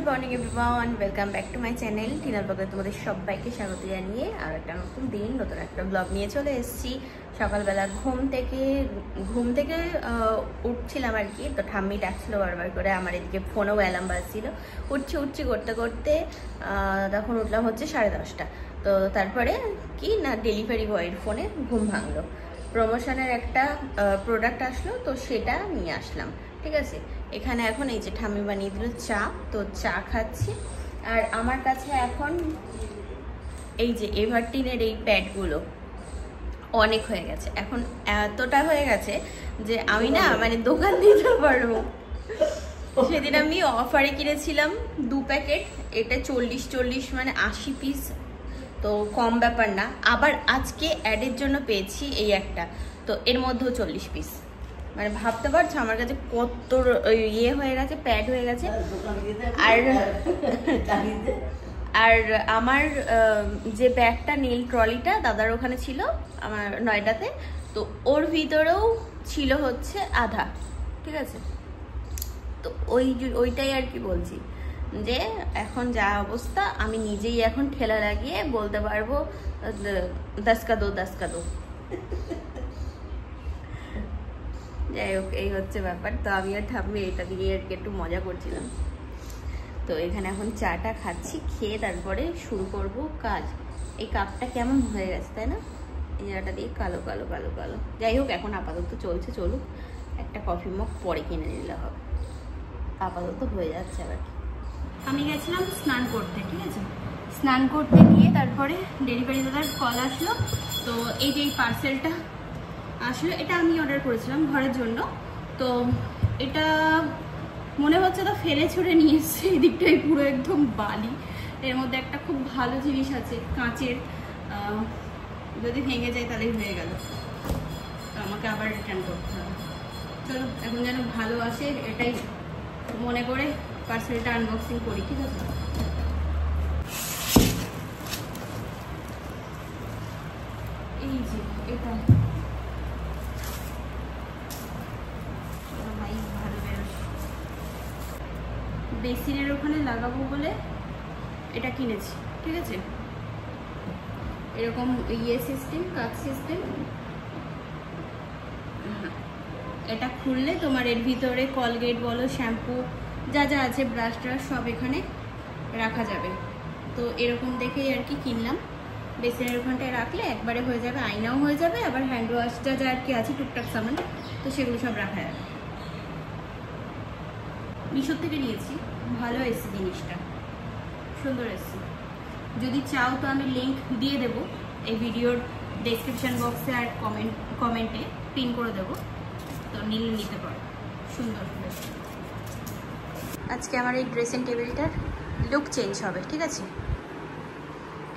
Good morning everyone, welcome back to my channel. টিনার ব্লগে তোমাদের সবাইকে স্বাগত জানিয়ে আর একটা নতুন দিন, নতুন একটা ব্লগ নিয়ে চলে এসেছি। সকালবেলা ঘুম থেকে উঠছিলাম আর কি, তো ঠাম্মি ডাকছিল বারবার করে, আমার এদিকে ফোনেও অ্যালার্ম বাজছিল। উঠছি করতে করতে তখন উঠলাম হচ্ছে 10:30। তো তারপরে কি না, ডেলিভারি বয়ের ফোনে ঘুম ভাঙলো। প্রমোশনের একটা প্রোডাক্ট আসলো, তো সেটা নিয়ে আসলাম। ঠিক আছে, এখানে এখন এই যে ঠাম্মি বানিয়ে দিল চা, তো চা খাচ্ছি। আর আমার কাছে এখন এই যে এভারটিনের এই প্যাডগুলো অনেক হয়ে গেছে, এখন এতটা হয়ে গেছে যে আমি না মানে দোকান দিতে পারবো। সেদিন আমি অফারে কিনেছিলাম 2 প্যাকেট, এটা 40 মানে 80 পিস, তো কম ব্যাপার না। আবার আজকে অ্যাডের জন্য পেয়েছি এই একটা, তো এর মধ্যেও 40 পিস। মানে ভাবতে পারছো আমার কাছে কত ইয়ে হয়ে গেছে, প্যাড হয়ে গেছে। আর আমার যে ব্যাগটা নীল ট্রলিটা দাদার ওখানে ছিল আমার নয়ডাতে, তো ওর ভিতরেও ছিল হচ্ছে আধা। ঠিক আছে, তো ওইটাই আর কি বলছি যে এখন যা অবস্থা, আমি নিজেই এখন ঠেলা লাগিয়ে বলতে পারবো 10 का दो। যাই হোক, এই হচ্ছে ব্যাপার। তো আমি আর ঠাম্মি এটা দিয়ে আর কি একটু মজা করছিলাম। তো এখানে এখন চাটা খাচ্ছি, খেয়ে তারপরে শুরু করব কাজ। এই কাপটা কেমন হয়ে গেছে তাই না, এই জায়গাটা দিয়ে কালো কালো কালো কালো। যাই হোক, এখন আপাতত চলছে, চলুক। একটা কফি মগ পরে কিনে নিলে হবে, আপাতত হয়ে যাচ্ছে। আবার আমি গেছিলাম স্নান করতে, ঠিক আছে, স্নান করতে গিয়ে তারপরে ডেলিভারি দাদার কল আসলো। তো এই যে এই পার্সেলটা আসলে এটা আমি অর্ডার করেছিলাম ঘরের জন্য। তো এটা মনে হচ্ছে তো ফেলে ছুড়ে নিয়ে এসছে, এই দিকটাই পুরো একদম বালি। এর মধ্যে একটা খুব ভালো জিনিস আছে কাঁচের, যদি ভেঙে যায় তাহলেই হয়ে গেল, তো আমাকে আবার রিটার্ন করতে হবে। চলো এখন যেন ভালো আসে এটাই মনে করে পার্সেলটা আনবক্সিং করি। ঠিক আছে, এই যে এটা বেসিনের ওখানে লাগাবো বলে এটা কিনেছি। ঠিক আছে, এরকম ইয়ে সিস্টেম, কাচ সিস্টেম। এটা খুললে তোমার এর ভিতরে কলগেট বলো, শ্যাম্পু যা যা আছে, ব্রাশ ট্রাশ সব এখানে রাখা যাবে। তো এরকম দেখেই আর কি কিনলাম। বেসিনের ওখানটায় রাখলে একবারে হয়ে যাবে, আয়নাও হয়ে যাবে, আবার হ্যান্ড ওয়াশ যা যা আর কি আছে টুকটাক সামান, তো সেগুলো সব রাখা যাবে। মিশো থেকে নিয়েছি, ভালো এসছে জিনিসটা, সুন্দর এসছে। যদি চাও তো আমি লিঙ্ক দিয়ে দেব এই ভিডিওর ডেসক্রিপশন বক্সে, আর কমেন্টে পিন করে দেবো, তো নিতে পারো। সুন্দর। আজকে আমার এই ড্রেসিং টেবিলটার লুক চেঞ্জ হবে। ঠিক আছে,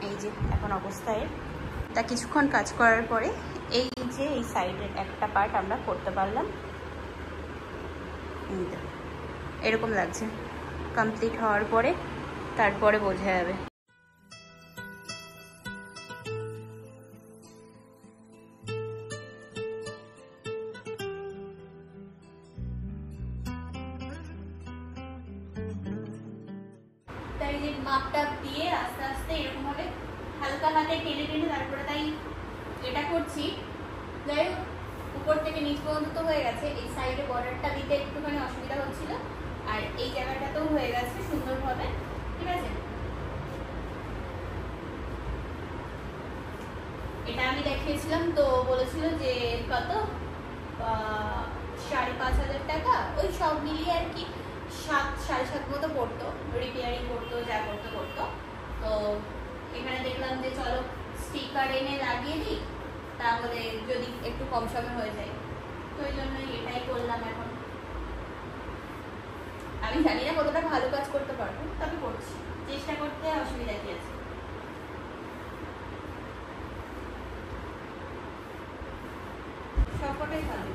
এই যে এখন অবস্থায় তা কিছুক্ষণ কাজ করার পরে এই যে এই সাইডের একটা পার্ট আমরা করতে পারলাম, এরকম লাগছে। কমপ্লিট হওয়ার পরে তারপরে বোঝা যাবে। তাই যে মাপটা দিয়ে আস্তে আস্তে এরকম ভাবে হালকা হাতে টেনে টেনে তারপরে তাই এটা করছি। যাই হোক, উপর থেকে নিচ পর্যন্ত তো হয়ে গেছে। এই সাইডে বর্ডারটা দিতে একটুখানি অসুবিধা হচ্ছিল, আর এই জায়গাটাতেও হয়ে গেছে সুন্দরভাবে। ঠিক আছে, এটা আমি দেখিয়েছিলাম, তো বলেছিল যে কত 5,500 টাকা, ওই সব মিলিয়ে আর কি 7-7.5 মতো পড়তো, রিপেয়ারিং করতো, যা করতো। তো এখানে দেখলাম যে চলো স্টিকার এনে লাগিয়ে দিই, তাহলে যদি একটু কম সময় হয়ে যায়, তো ওই জন্যই এটাই করলাম। এখন আমি জানি না কতটা ভালো কাজ করতে পারবো, তবে করছি, চেষ্টা করতে অসুবিধা কি আছে। সবকটাই ভালো।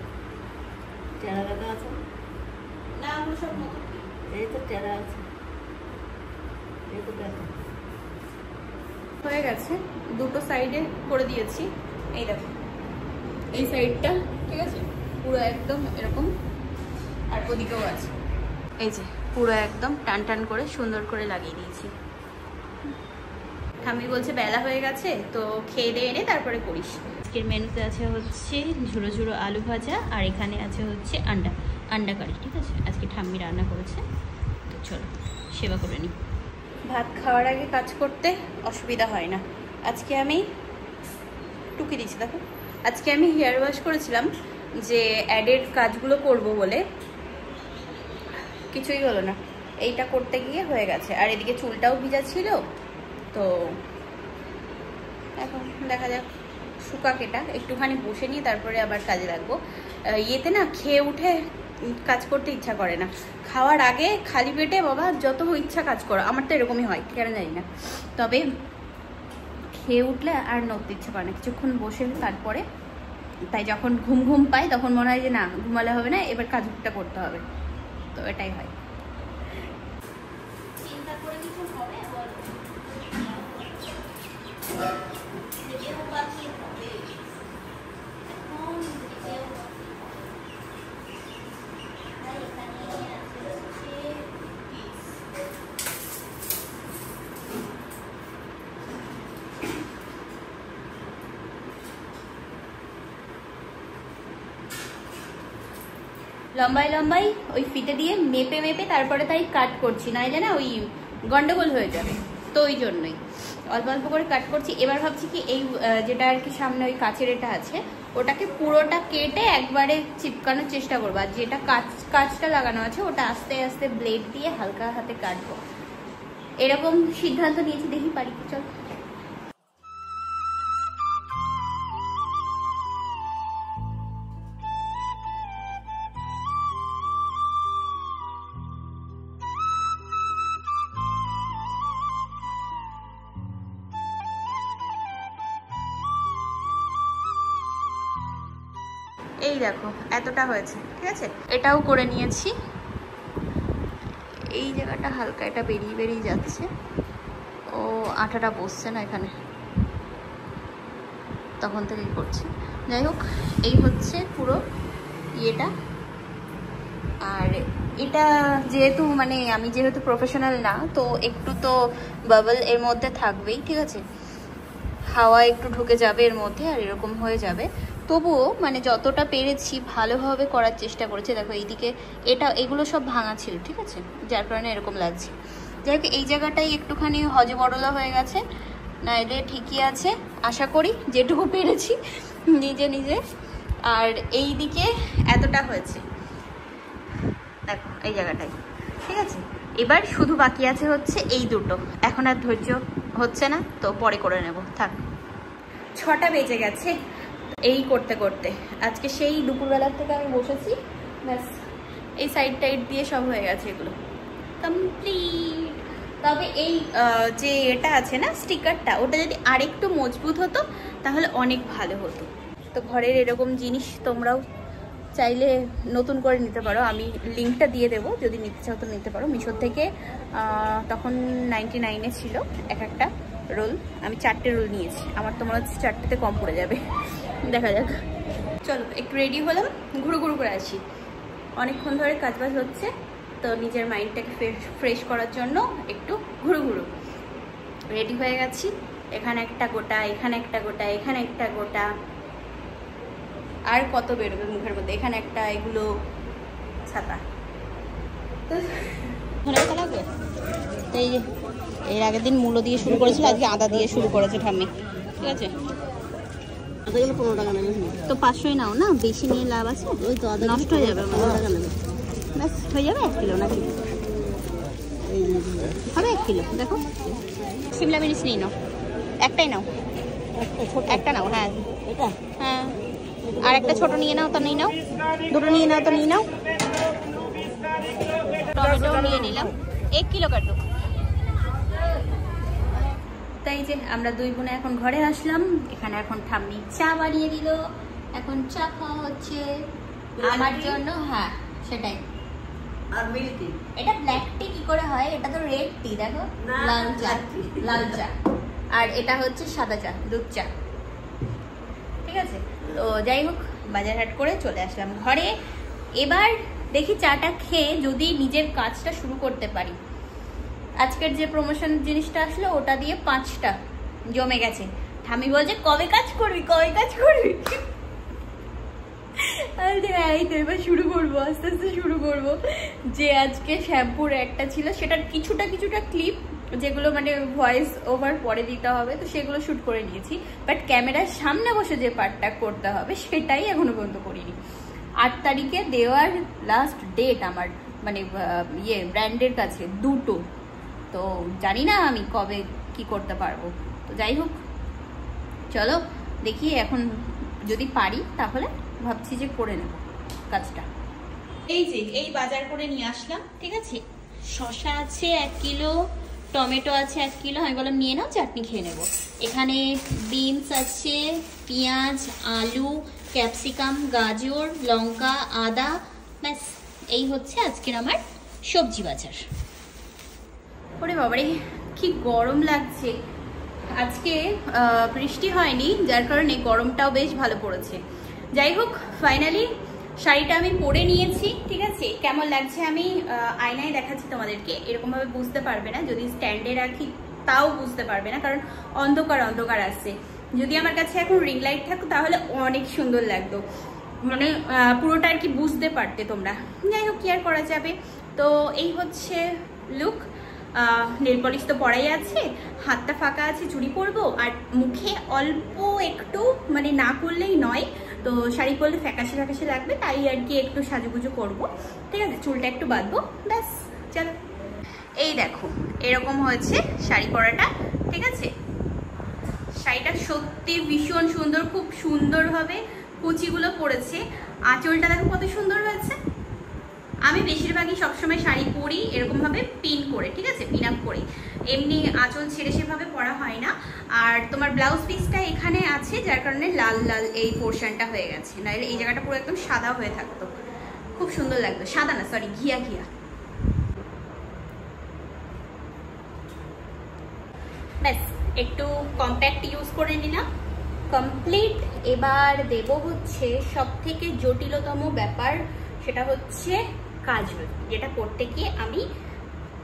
টেরা লাগা আছে না, আমরা সব মতো এই তো টেরা আছে, এই তো দেখো হয়ে গেছে। দুটো সাইডে করে দিয়েছি, এই দেখো এই সাইডটা, ঠিক আছে, পুরো একদম এরকম, আর ওদিকেও আছে। এই যে পুরো একদম টান টান করে সুন্দর করে লাগিয়ে দিয়েছি। ঠাম্মি বলছে বেলা হয়ে গেছে, তো খেয়ে দিয়ে এনে তারপরে করিস। আজকের মেনুতে আছে হচ্ছে ঝুড়ো ঝুড়ো আলু ভাজা, আর এখানে আছে হচ্ছে আন্ডা কারি। ঠিক আছে, আজকে ঠাম্মি রান্না করেছে, তো চলো সেবা করে নিই। ভাত খাওয়ার আগে কাজ করতে অসুবিধা হয় না। আজকে আমি টুকি দিচ্ছি, দেখো আজকে আমি হেয়ার ওয়াশ করেছিলাম যে অ্যাডেড কাজগুলো করব বলে, কিছুই হলো না। এইটা করতে গিয়ে হয়ে গেছে, আর এদিকে চুলটাও ভিজা ছিল, তো এখন দেখা যাক শুকা কেটা একটুখানি বসে নিয়ে তারপরে আবার কাজে লাগবো। ইয়েতে না খেয়ে উঠে কাজ করতে ইচ্ছা করে না, খাওয়ার আগে খালি পেটে বাবা যত ইচ্ছা কাজ করো, আমার তো এরকমই হয় কেন জানি না। তবে খেয়ে উঠলে আর নড়তে ইচ্ছা করে না, কিছুক্ষণ বসে তারপরে, তাই যখন ঘুম ঘুম পাই তখন মনে হয় যে না ঘুমালে হবে না, এবার কাজটা করতে হবে, তো এটাই হয়। চিন্তা করে কিছু হবে লম্বাই লম্বাই ওই ফিতে দিয়ে মেপে মেপে তারপরে তাই কাট করছি, নাইলে না ওই গন্ডগোল হয়ে যাবে, তো ওই জন্যই অল্প অল্প করে কাট করছি। এবার ভাবছি কি এই যেটা আর কি সামনে ওই কাচের এটা আছে ওটাকে পুরোটা কেটে একবারে চিপকানোর চেষ্টা করবো, আর যেটা কাচটা লাগানো আছে ওটা আস্তে আস্তে ব্লেড দিয়ে হালকা হাতে কাটবো, এরকম সিদ্ধান্ত নিয়েছি, দেখি পারি। চল এই দেখো এতটা হয়েছে, ঠিক আছে এটাও করে নিয়েছি। এই জায়গাটা হালকা এটা বেরিয়ে বেরিয়ে যাচ্ছে, ও আঠাটা বসছে না এখানে, তখন থেকেই করছি। যাই হোক এই হচ্ছে পুরো ইয়েটা, আর এটা যেহেতু মানে আমি যেহেতু প্রফেশনাল না, তো একটু তো বাবল এর মধ্যে থাকবেই, ঠিক আছে হাওয়া একটু ঢুকে যাবে এর মধ্যে আর এরকম হয়ে যাবে, তবুও মানে যতটা পেরেছি ভালোভাবে করার চেষ্টা করেছি। দেখো এইদিকে এগুলো সব ভাঙা ছিল, ঠিক আছে যার কারণে এরকম লাগছে। যাই হোক এই জায়গাটাই একটুখানি হজবরলা হয়ে গেছে, নাইলে ঠিকই আছে আশা করি যেটুকু পেরেছি নিজে নিজে। আর এই দিকে এতটা হয়েছে দেখো এই জায়গাটাই, ঠিক আছে এবার শুধু বাকি আছে হচ্ছে এই দুটো, এখন আর ধৈর্য হচ্ছে না, তো পরে করে নেব থাক। 6টা বেজে গেছে এই করতে করতে, আজকে সেই দুপুরবেলার থেকে আমি বসেছি, ব্যাস এই সাইড টাইড দিয়ে সব হয়ে গেছে, এগুলো কমপ্লিট। তবে এই যে এটা আছে না স্টিকারটা, ওটা যদি আরেকটু মজবুত হতো তাহলে অনেক ভালো হতো। তো ঘরের এরকম জিনিস তোমরাও চাইলে নতুন করে নিতে পারো, আমি লিঙ্কটা দিয়ে দেবো, যদি নিতে চাও তো নিতে পারো। মিশোর থেকে তখন 99-এ ছিল এক একটা রোল, আমি 4টে রোল নিয়েছি, আমার তো মনে হচ্ছে 4টেতে কম পড়ে যাবে, দেখা যাক। চলো একটু রেডি হলাম, ঘুরু ঘুরু করে আসি, অনেকক্ষণ ধরে কাজবাজ হচ্ছে, তো নিজের মাইন্ডটাকে ফ্রেশ করার জন্য একটু ঘুরু ঘুরু। রেডি হয়ে গেছি, এখানে একটা গোটা, এখানে একটা গোটা, এখানে একটা গোটা, আর কত বেরোবে মুখের মধ্যে, এখানে একটা, এগুলো ছাতা। এই যে এর আগের দিন মূলো দিয়ে শুরু করেছিল, আজকে আদা দিয়ে শুরু করেছে ঠাম্মি, ঠিক আছে 15 টাকা নেবে, তো 500ই নাও না, বেশি নিয়ে লাভ আছে, ওই তো আদা নষ্ট হয়ে যাবে, 15 টাকা নেবে, ব্যাস হয়ে যাবে 1 কিলো নাকি হবে 1 কিলো। দেখো শিমলা মির্চ নিয়ে নাও, একটাই নাও, একটা নাও, হ্যাঁ এটা হ্যাঁ, আর একটা ছোট নিয়ে নাও, তো নিয়ে নাও, দুটো নিয়ে নাও, তো নিয়ে নাও। টমেটো নিয়ে নিলাম, 1 কিলো কাটো। তাই যে আমরা দুই বোনে এখন ঘরে আসলাম, এখানে এখন ঠাম্মি চা বানিয়ে দিল, এখন চা খাওয়া হচ্ছে আমার জন্য। হ্যাঁ সেটাই, আর মিল্ক টি, এটা ব্ল্যাক টি কি করে হয়, এটা তো রেড টি, দেখো লাল চা, লাল চা, আর এটা হচ্ছে সাদা চা, দুধ চা, ঠিক আছে। তো যাই হোক বাজার হাট করে চলে আসলাম ঘরে, এবার দেখি চাটা খেয়ে যদি নিজের কাজটা শুরু করতে পারি। আজকের যে প্রমোশন জিনিসটা আসলো ওটা দিয়ে 5টা জমে গেছে। ঠামি বলছে কবে কাজ করবি, কবে কাজ করবি। এই তো এবার শুরু করবো, আস্তে আস্তে শুরু করবো। যে আজকে শ্যাম্পুর একটা ছিল, সেটার কিছুটা ক্লিপ যেগুলো মানে ভয়েস ওভার পরে দিতে হবে, তো সেগুলো শুট করে নিয়েছি। বাট ক্যামেরার সামনে বসে যে পার্টটা করতে হবে সেটাই এখনো পর্যন্ত করিনি। 8 তারিখে দেওয়ার লাস্ট ডেট আমার, মানে ব্র্যান্ডের কাছে 2টো। তো জানি না আমি কবে কি করতে পারবো। তো যাই হোক, চলো দেখি এখন যদি পারি তাহলে ভাবছি যে করে নেব কাজটা। এই যে এই বাজার করে নিয়ে আসলাম, ঠিক আছে। শসা আছে 1 কিলো, টমেটো আছে 1 কিলো। আমি বললাম নিয়ে নাও, চাটনি খেয়ে নেব। এখানে বিনস আছে, পেঁয়াজ, আলু, ক্যাপসিকাম, গাজর, লঙ্কা, আদা, ব্যাস এই হচ্ছে আজকের আমার সবজি বাজার। ওরে বাবারে কি গরম লাগছে। আজকে বৃষ্টি হয়নি, যার কারণে গরমটাও বেশ ভালো পড়েছে। যাই হোক, ফাইনালি শাড়িটা আমি পরে নিয়েছি, ঠিক আছে। কেমন লাগছে আমি আয়নায় দেখাচ্ছি তোমাদেরকে। এরকম ভাবে বুঝতে পারবে না, যদি স্ট্যান্ডে রাখি তাও বুঝতে পারবে না, কারণ অন্ধকার অন্ধকার আসছে। যদি আমার কাছে এখন রিং লাইট থাকতো তাহলে অনেক সুন্দর লাগতো, মানে পুরোটা আর কি বুঝতে পারতে তোমরা। যাই হোক, কি আর করা যাবে। তো এই হচ্ছে লুক। নেল পলিশ তো পরাই আছে, হাতটা ফাঁকা আছে, চুড়ি পরবো, আর মুখে অল্প একটু মানে না করলেই নয়, তো শাড়ি পরলে ফ্যাকাশে ফ্যাকাশে লাগবে, তাই আর কি একটু সাজুগুজু করবো, ঠিক আছে। চুলটা একটু বাঁধবো, ব্যাস। চলো, এই দেখো এরকম হয়েছে শাড়ি পরাটা, ঠিক আছে। শাড়িটা সত্যি ভীষণ সুন্দর, খুব সুন্দরভাবে কুচিগুলো পড়েছে। আঁচলটা দেখো কত সুন্দর হয়েছে। আমি বেশিরভাগই সবসময় শাড়ি পরি এরকম ভাবে পিন করে, ঠিক আছে, পিন আপ করে। এমনি আঁচল ছেড়ে সেভাবে পরা হয় না। আর তোমার ব্লাউজ পিসটা এখানে আছে, যার কারণে লাল লাল এই পোর্শনটা হয়ে গেছে, নাহলে এই জায়গাটা পুরো একদম সাদা হয়ে থাকতো, খুব সুন্দর লাগতো। সাদা না, সরি, ঘিয়া ঘিয়া। ব্যাস একটু কম্প্যাক্ট ইউজ করে নিলাম, কমপ্লিট। এবার দেব হচ্ছে সব থেকে জটিলতম ব্যাপার, সেটা হচ্ছে কাজল, যেটা করতে গিয়ে আমি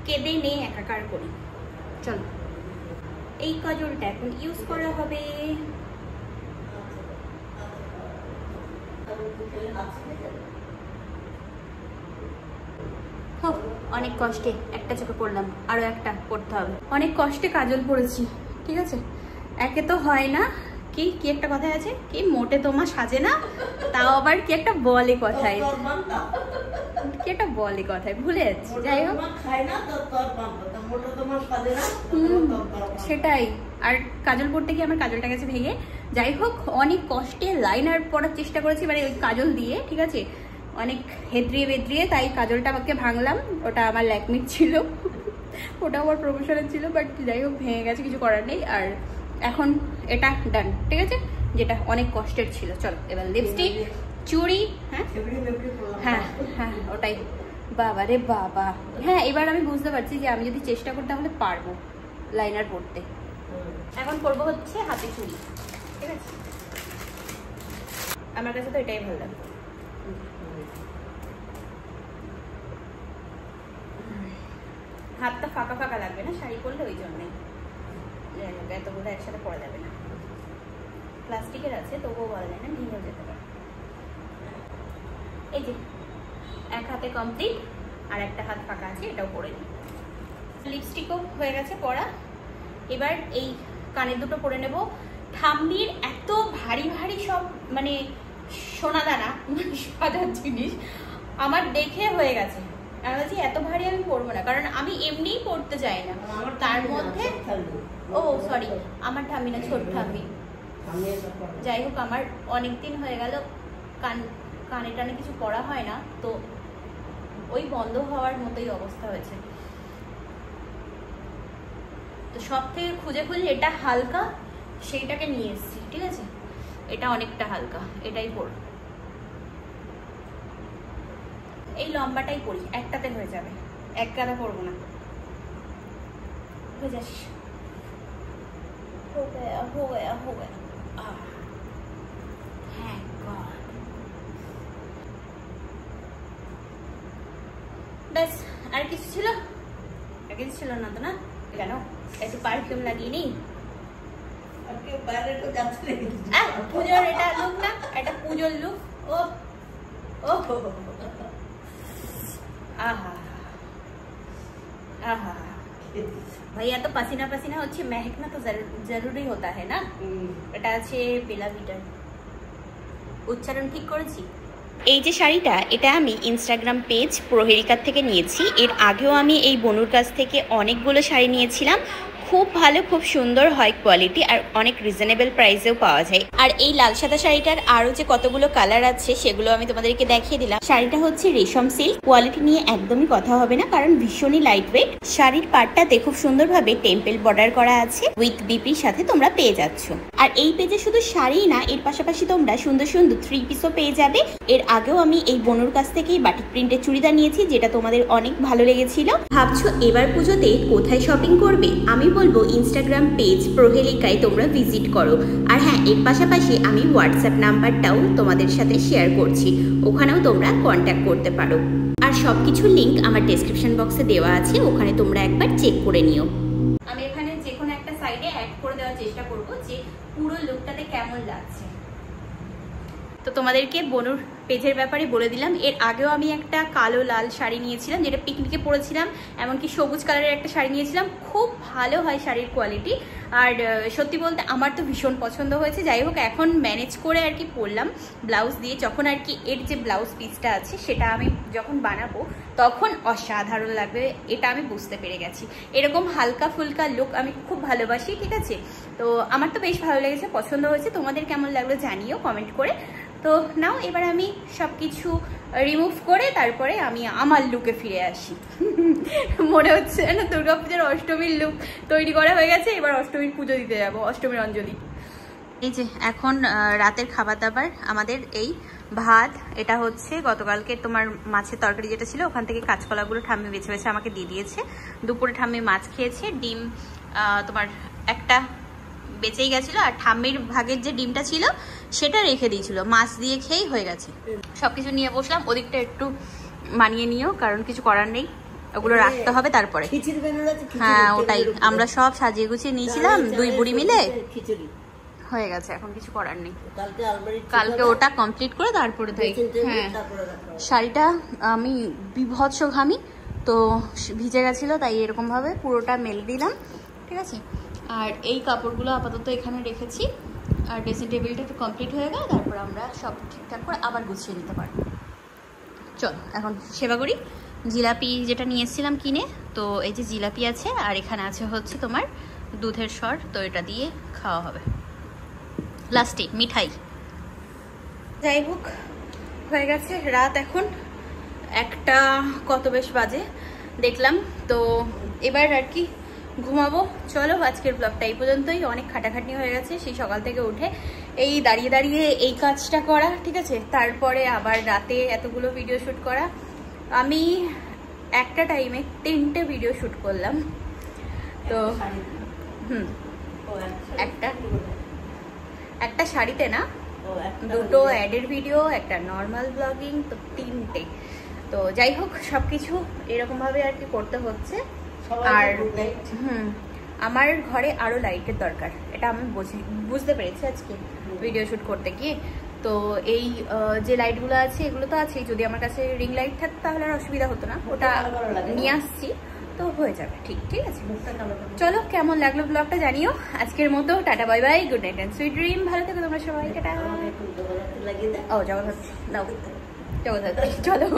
কেঁদে নিয়ে একাকার করি। চলো, এই কাজলটা এখন ইউজ করা হবে। অনেক কষ্টে একটা চোখে পড়লাম, আরো একটা পড়তে হবে। অনেক কষ্টে কাজল পড়েছি, ঠিক আছে। একে তো হয় না, কি কি একটা কথায় আছে, কি মোটে তোমার সাজে না, তাও আবার কি একটা বলে কথায়, কি একটা বলে কথায়, ভুলে যাচ্ছি। যাই হোক, সেটাই। আর কাজল পড়তে গিয়ে আমার কাজলটা গেছে ভেঙে। যাই হোক, অনেক কষ্টে লাইনার পরার চেষ্টা করেছি, মানে ওই কাজল দিয়ে, ঠিক আছে, অনেক হেদ্রিয়ে বেদ্রিয়ে, তাই কাজলটা আমাকে ভাঙলাম। ওটা আমার ল্যাকমির ছিল, ওটা আমার প্রফেশনাল ছিল, বাট যাই হোক ভেঙে গেছে, কিছু করার নেই। আর এখন এটা ডান, ঠিক আছে, যেটা অনেক কষ্টের ছিল। চলো এবার লিপস্টিক, চুড়ি। হ্যাঁ হ্যাঁ হ্যাঁ, ওটাই। বাবা রে বাবা, হ্যাঁ এবার আমি বুঝতে পারছি যে আমি যদি চেষ্টা করি তাহলে পারবো লাইনার পরতে। এখন করবো হচ্ছে হাতে চুড়ি, ঠিক আছে। আমার কাছে তো এটাই ভালো লাগে। হাতটা ফাঁকা ফাঁকা লাগবে না শাড়ি পরলে, ওই জন্যই। এতগুলো একসাথে পরা যাবে না, প্লাস্টিকের আছে, তবুও বলা যায় না, ভেঙেও যেতে পারে। এই যে এক হাতে কমপ্লিট, আর একটা হাত ফাঁকা আছে, এটাও পরে নিই। লিপস্টিকও হয়ে গেছে পরা। এবার এই কানের দুটো পরে নেব। ঠাম্মির এত ভারী ভারী সব মানে সোনাদানা সাজার জিনিস আমার দেখে হয়ে গেছে। আমি বলছি এত ভারী আমি পরবো না, কারণ আমি এমনিই পরতে চাই না। তার মধ্যে ও সরি, আমার ঠাম্মি না, ছোট ঠাম্মি। যাই হোক, আমার অনেকদিন হয়ে গেল কানে টানে কিছু পরা হয় না, তো ওই বন্ধ হওয়ার মতোই অবস্থা হয়েছে। তো সব থেকে খুঁজে খুঁজে এটা হালকা, সেইটাকে নিয়ে এসেছি, ঠিক আছে। এটা অনেকটা হালকা, এটাই পর। এই লম্বাটাই পরি, একটাতে হয়ে যাবে, এক গাদা পরবো না। হয়ে যাস, हो गया ব্যাস, আর কিছু ছিল? আর কিছু ছিল না তো না? কেন একটু পারফিউম লাগিয়ে নি? পুজোর এটা লুক না, এটা পুজোর লুক। ও ও আহা আহা भैया तो पसीना पसीना होच्छे, महकना तो जरूरी होता है ना। এটা আছে বেলা ভিটার, উচ্চারণ ঠিক করেছি? এই যে শাড়িটা, এটা আমি ইনস্টাগ্রাম পেজ প্রহেলিকার থেকে নিয়েছি। এর আগেও আমি এই বনুর কাছ থেকে অনেকগুলো শাড়ি নিয়েছিলাম। খুব ভালো, খুব সুন্দর হয় কোয়ালিটি, আর অনেক রিজনেবল প্রাইসেও পাওয়া যায়। আর এই লাল সাদা শাড়িটার আরও যে কতগুলো কালার আছে সেগুলো আমি তোমাদেরকে দেখিয়ে দিলাম। শাড়িটা হচ্ছে রেশম সিল্ক, কোয়ালিটি নিয়ে একদমই কথা হবে না, কারণ ভীষণই লাইট ওয়েট। শাড়ির পাড়টাতে খুব সুন্দরভাবে টেম্পল বর্ডার করা আছে, উইথ বিপির সাথে তোমরা পেয়ে যাচ্ছ। আর এই পেজে শুধু শাড়ি না, এর পাশাপাশি তোমরা সুন্দর সুন্দর 3 পিসও পেয়ে যাবে। এর আগেও আমি এই বনুর কাছ থেকেই বাটিক প্রিন্টের চুড়িদার নিয়েছি, যেটা তোমাদের অনেক ভালো লেগেছিল। ভাবছো এবার পুজোতে কোথায় শপিং করবে? আমি বলবো ইনস্টাগ্রাম পেজ প্রহেলিকায় তোমরা ভিজিট করো। আর হ্যাঁ, এর পাশাপাশি আমি হোয়াটসঅ্যাপ নাম্বারটাও তোমাদের সাথে শেয়ার করছি, ওখানেও তোমরা কন্ট্যাক্ট করতে পারো। আর সব কিছুর লিঙ্ক আমার ডেসক্রিপশন বক্সে দেওয়া আছে, ওখানে তোমরা একবার চেক করে নিও। আমি এখানে যে কোনো একটা সাইডে অ্যাড করে দেওয়ার চেষ্টা করব যে পুরো লুকটাতে কেমন লাগছে। তো তোমাদেরকে বনুর পেজের ব্যাপারে বলে দিলাম। এর আগেও আমি একটা কালো লাল শাড়ি নিয়েছিলাম, যেটা পিকনিকে পরেছিলাম, এমনকি সবুজ কালারের একটা শাড়ি নিয়েছিলাম। খুব ভালো হয় শাড়ির কোয়ালিটি, আর সত্যি বলতে আমার তো ভীষণ পছন্দ হয়েছে। যাই হোক, এখন ম্যানেজ করে আর কি পরলাম ব্লাউজ দিয়ে। যখন আর কি এর যে ব্লাউজ পিসটা আছে সেটা আমি যখন বানাবো তখন অসাধারণ লাগবে, এটা আমি বুঝতে পেরে গেছি। এরকম হালকা ফুলকা লুক আমি খুব ভালোবাসি, ঠিক আছে? তো আমার তো বেশ ভালো লেগেছে, পছন্দ হয়েছে। তোমাদের কেমন লাগলো জানিও কমেন্ট করে। তো নাও, এবার আমি সব কিছু রিমুভ করে তারপরে আমি আমার লুকে ফিরে আসি। মনে হচ্ছে না দুর্গাপূজার অষ্টমীর লুক তৈরি করা হয়ে গেছে, এবার অষ্টমীর পুজো দিতে যাবো, অষ্টমীর অঞ্জলি। এই যে এখন রাতের খাবার দাবার আমাদের এই ভাত, এটা হচ্ছে গতকালকে তোমার মাছের তরকারি যেটা ছিল ওখান থেকে কাঁচকলাগুলো ঠাম্মি বেছে বেছে আমাকে দিয়ে দিয়েছে। দুপুরে ঠাম্মি মাছ খেয়েছে, ডিম তোমার একটা বেঁচেই গেছিলো, আর ঠাম্মির ভাগের যে ডিমটা ছিল সেটা রেখে দিয়েছিল, মাছ দিয়ে খেয়েই হয়ে গেছে। সবকিছু নিয়ে বসলাম, ওদিকটা একটু মানিয়ে নিও, কারণ কিছু করার নেই, ওগুলো রাখতে হবে তারপরে। হ্যাঁ ওটাই, আমরা সব সাজিয়ে গুছিয়ে নিয়েছিলাম 2 বুড়ি মিলে, হয়ে গেছে, এখন কিছু করার নেই। কালকে ওটা কমপ্লিট করে তারপরে তাই। হ্যাঁ, শাড়িটা আমি বিভৎস ঘামি, তো ভিজে গেছিলো, তাই এরকম ভাবে পুরোটা মেলে দিলাম, ঠিক আছে? আর এই কাপড়গুলো আপাতত এখানে রেখেছি, আর ড্রেসিং টেবিলটা একটু কমপ্লিট হয়ে গেলে তারপর আমরা সব ঠিকঠাক করে আবার গুছিয়ে নিতে পারবো। চল এখন সেবা করি। জিলাপি যেটা নিয়েছিলাম কিনে, তো এই যে জিলাপি আছে, আর এখানে আছে হচ্ছে তোমার দুধের সর, তো এটা দিয়ে খাওয়া হবে লাস্টে মিঠাই। যাই হোক, হয়ে গেছে রাত, এখন একটা কত বেশ বাজে দেখলাম, তো এবার আর কি ঘুমাবো। চলো আজকের ব্লগটা এই পর্যন্তই, অনেক খাটাখাটনি হয়ে গেছে সেই সকাল থেকে উঠে এই দাঁড়িয়ে দাঁড়িয়ে এই কাজটা করা, ঠিক আছে? তারপরে আবার রাতে এতগুলো ভিডিও শ্যুট করা। আমি একটা টাইমে 3টে ভিডিও শ্যুট করলাম, তো একটা শাড়িতে না, 2টো অ্যাডের ভিডিও, একটা নর্মাল ব্লগিং, তো 3টে। তো যাই হোক, সবকিছু এরকম ভাবে আর কি করতে হচ্ছে। আর আমার ঘরে আরো লাইটের দরকার, এটা আমি বুঝতে পেরেছি আজকে ভিডিও শুট করতে গিয়ে। তো এই যে লাইটগুলো আছে এগুলো তো আছেই, যদি আমার কাছে রিং লাইট থাকতো তাহলে আর অসুবিধা হতো না, ওটা নিয়ে আসছি, তো হয়ে যাবে। ঠিক আছে, চলো কেমন লাগলো ব্লগটা জানিও। আজকের মতো tata bye bye, good night and sweet dream, ভালো থেকো তোমরা সবাই, টাটা। ও জগদ্ধাত্রী নাও, জগদ্ধাত্রী চলো।